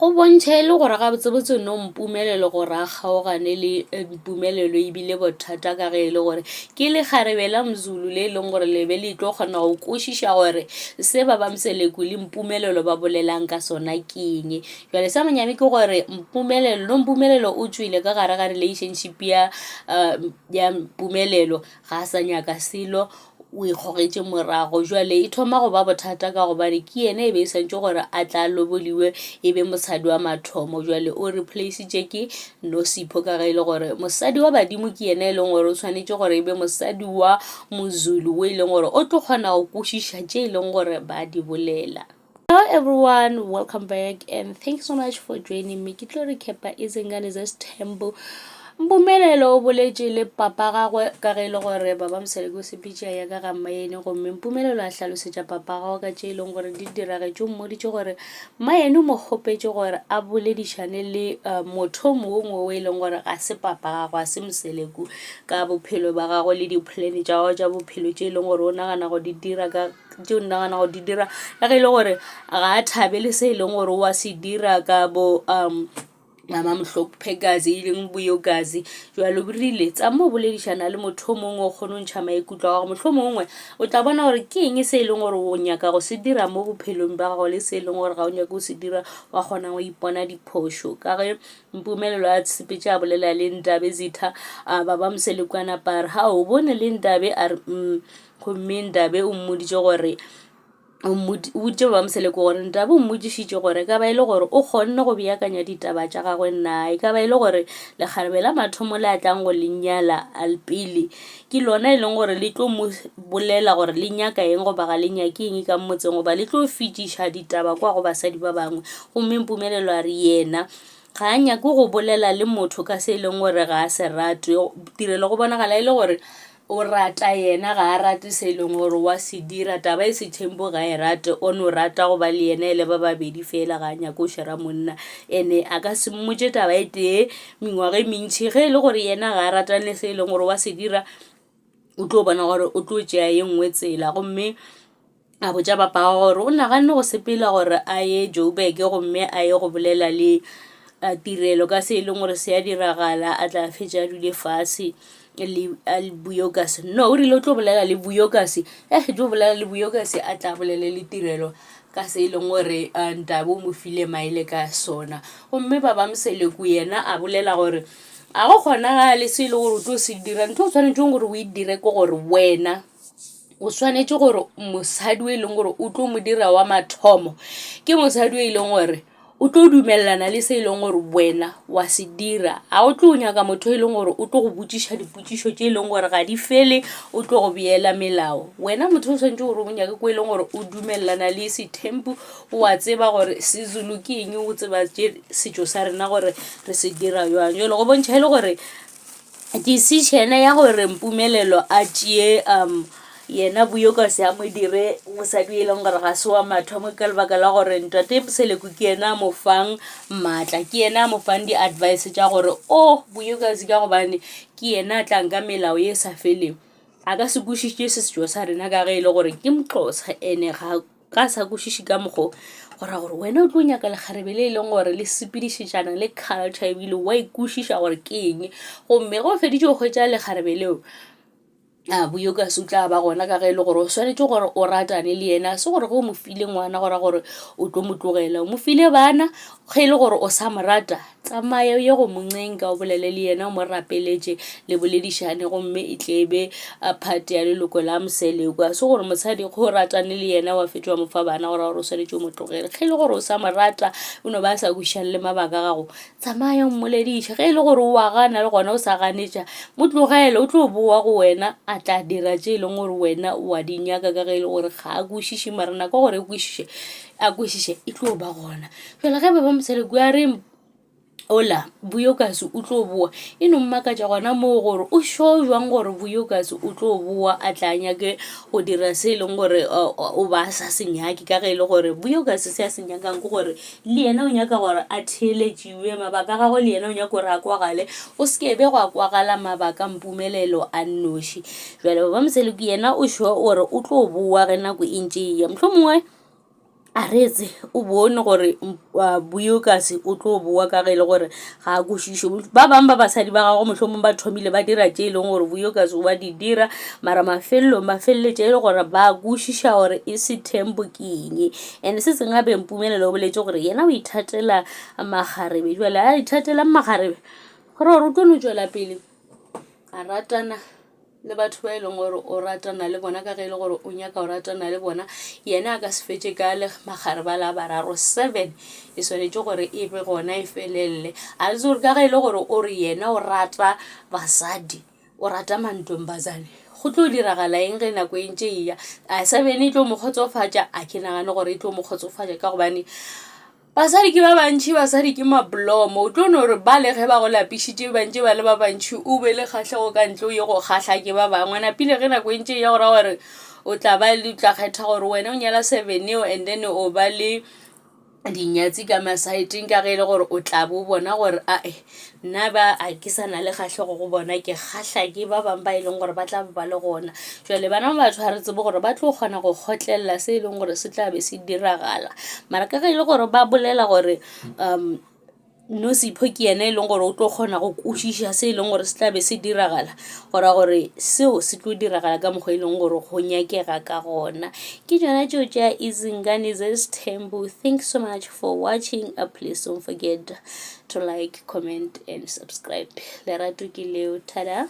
go bontšha e le gore ga botsebotse no mpumelelo gore a kgaogane le mpumelelo ebile bothata ka ge e le gore ke le kgarebela mzulu le e leng gore lebe le tlo kgona go kwešiša gore se ba bamseleku le mpumelelo ba bolelang ka sona ke eng. Jwale sa monyame ke gore mpumelelo o tswile ka gare ga relationship ya mpumelelo ga a sa nyaka selo o ikgogetše morago. Jwale e thoma go ba bothata ka gobane ke ene e be e santše gore a tla loboliwe e be mosadi wa mathomo. Jwale o replaceitše ke Nosipho ka ge e le gore mosadi wa badimo ke ene e leng gore o tshwanetše gore e be mosadi wa mozulu o e leng gore o tlo kgona go kwešiša tše e leng gore ba di bolela. Hello everyone, welcome back and thanks so much for joining me. Ke tlo recapa Izingane Zesithembu. Mpumelelo o boletše le papa gagwe ka ge e le gore baba Mseleku sepitša ya ka ga Maene gomme Mpumelelo a hlalosetša papa gagwe ka tše e leng gore di diragetše. O mmoditše gore Maene o mo kgopetše gore a boledišane le motho mongwe o e leng gore ga se papa gagwe, a se Mseleku, ka bophelo ba gagwe le diplane tša gagwe tša bophelo tše e leng gore o nagana go di dira ka ge e le gore ga a thabele se e leng gore o a se dira ka bo mama Mhlophegazi e leng Buyokazi. Jwale o rile tsa mo boledišana le motho mongwe o kgone go ntšha maikutlo a gago. Motlho mongwe o tla bona gore ke eng se e leng gore o nyaka go se dira mo bophelong ba gago le se e leng gore ga o nyaka go se dira wa kgona go ipona diphošo. Ka ge Mpumelelo a sepetše a bolela le Ndabe Zitha baba Mseleku a napa a re ha o bone le Ndabe a re gomme Ndabe o mmoditše gore o botše ba Mseleku gore Ndabe o mmotšišitše gore ka ba e le gore o kgonne go beakanya ditaba tša gagwe na e ka ba e le gore lekgarebe la mathomo le a tlang go lenyala alpele ke lona e leng gore le tlo mo bolela gore le nyaka eng go baga le nyake eng ka motseng goba le tlo fetiša ditaba kwa go basadi ba bangwe. Gomme Mpumelelo a re yena ga a nyake go bolela le motho ka se e leng gore ga a se rate. Tirelo go bonagala e le gore o rata yena ga a rate se e leng gore wa se dira. Taba e Sethembu ga e rate o no rata go ba le yena e le ba babedi fela ga a nyake go šera monna ene a ka se mmotše taba e tee mengwaga e mentši ge e le gore yena ga a ratane se e leng gore wa se dira o tlo bona gore o tlo tšea ye nngwe tsela. Gomme a botša papa gore o naganne go sepela gore a ye Joburg gomme a ye go bolela le Tirelo ka se e leng gore se ya diragala a tla fetša a dule fase le Buyokasi. No o rile o tlo bolela le Buyokasi tlo bolela le Buyokasi a tla bolele le Tirelo ka se e leng gore Ndabe o mo file maele ka sona. Gomme baba Mseleku yena a bolela gore a go kgonagale se e le gore o tlo se dira ntho o tshwanetšeng gore o e dire ko gore wena o swanetše gore mosadi o e leng gore o tlo mo dira wa mathomo ke mosadi o e leng gore o tlo dumelelana le se e leng gore wena wa se dira. A o tlo nyaka motho e leng gore o tlo go botšiša dipotšišo tše e leng gore ga di fele o tlo go beela melao. Wena motho o tshwanetse gore o nyake ko e leng gore o dumelelana le Sethembu o a tseba gore seZulu ke eng o tseba setšo sa rena gore re se dira jwang. Jalo go bontšha e le gore decision ya gore Mpumelelo a tšee yena Buyokasi a mo dire mosadi e leng gore ga se wa mathomo ka lebaka la gore ntate Mseleku ke yena a mo fang maatla ke yena a mo fang di-advice tša gore Buyokasi ka gobane ke yena a tlang ka melao ye sa feleng a ka se kwešiše setšo sa rena ka ge e le gore ke Moxhosa ene ga ka sa kwešiše ka mokgo gora gore wena o tlo nyaka lekgarebe le e leng gore le sepedišetšana le culture ebile wa ikwešiša gore ke eng. Gomme go feditše go hwetša lekgarebe leo Buyokasi o tla ba gona ka ge e le gore o swanetše gore o ratane le yena se gore go mo file ngwana gore o tlo mo tlogela o mo file bana ge e le gore o sa mo rata tsamaya ye go moncenka o bolele le yena o mo rapeletše le boledišane gomme e tlebe part ya leloko la Mseleku. A se gore mosadi go ratane le yena wa fetša wa mo fa bana gore o swanetše o mo tlogele ge e le gore o sa mo rata o no ba sa kwešišane le mabaka gago tsamaya o mmolediša ge e le gore o a gana le gona o sa ganetša mo tlogele o tlo boa go wena a tla dira tše e leng gore wena wa di nyaka ka ge e le gore ga a kwešiše marena ka gore a kwešiše e tlo ba gona. Fela ge baba Mseleku a re ola Buyokasi o tlo boa e no mmakatša gona moo gore o sure jwang gore Buyokasi o tlo boa a tla nyake go dira se e leng gore o ba sa se nyake ka ge e le gore Buyokasi se a se nyakang ke gore le yena o nyaka gore a theeletšiwe mabaka gagwe le yena o nyaka gore a kwagale o sekebe go a kwagala mabaka Mpumelelo a nnoši. Jwale baba Mseleku yena o sure gore o tlo boa ge nako e ntše ya mohlomongwe a retse o bone gore Buyokas o tlo boa ka ge le gore ga a kwešiše ba bangwe ba basadi ba gago mohlomong ba thomile ba dira tše e leng gore Buyokas o ba di dira mara mafeleletse e le gore ba kwešiša gore e se tempo ke eng and se sengwe gape Mpumelelo o boletse gore yena o ithatela magarebe jale a ithatela magarebe gore o tlo no tšwela pele a ratana le batho ba e leng gore o ratana le bona ka ge e le gore o nyaka o ratana le bona yena a ka se fetse ka le magareba la bararo 7 e swanetše gore e be gona e felelele a itse gore ka ge e le gore o re yena o rata basadi o rata mantombazane go tlo diragala eng ge nako e ntše eya a 7 e tlo mo kgotsofatša a ke nagane gore e tlo mo kgotsofatša ka gobane basadi ke ba bantši basadi ke mablomo o tlo no re ba le ge ba go lapišitše bantši ba le ba bantši o be le kgatlhego ka ntle o ye go kgatlha ke ba bangwe napile ge nako e ntše ya gore o tla ba le tla kgetha gore wena o nyala 7 eo and then o ba le dinyatsi ka masaeteng ka ge e le gore o tla bo bona gore nna ba a ke sa na le kgatlhego go bona ke kgatlha ke ba bangwe ba e leng gore ba tla ba le gona jale bana ba batho ga re tsebe gore ba tlo kgona go kgotlelela se e leng gore se tla be se diragala mara ka ge e le gore ba bolela gore Nosipho ke yena e leng gore o tlo kgona go kwešiša se e leng gore se tla be se diragala gore seo se tlo diragala ka mokgwa e leng gore go nyakega ka gona ke tsona tšeo tša Izingane Tembo. Thanks so much for watching. Please don't forget to like, comment and subscribe. Lerato ke leo. Tada.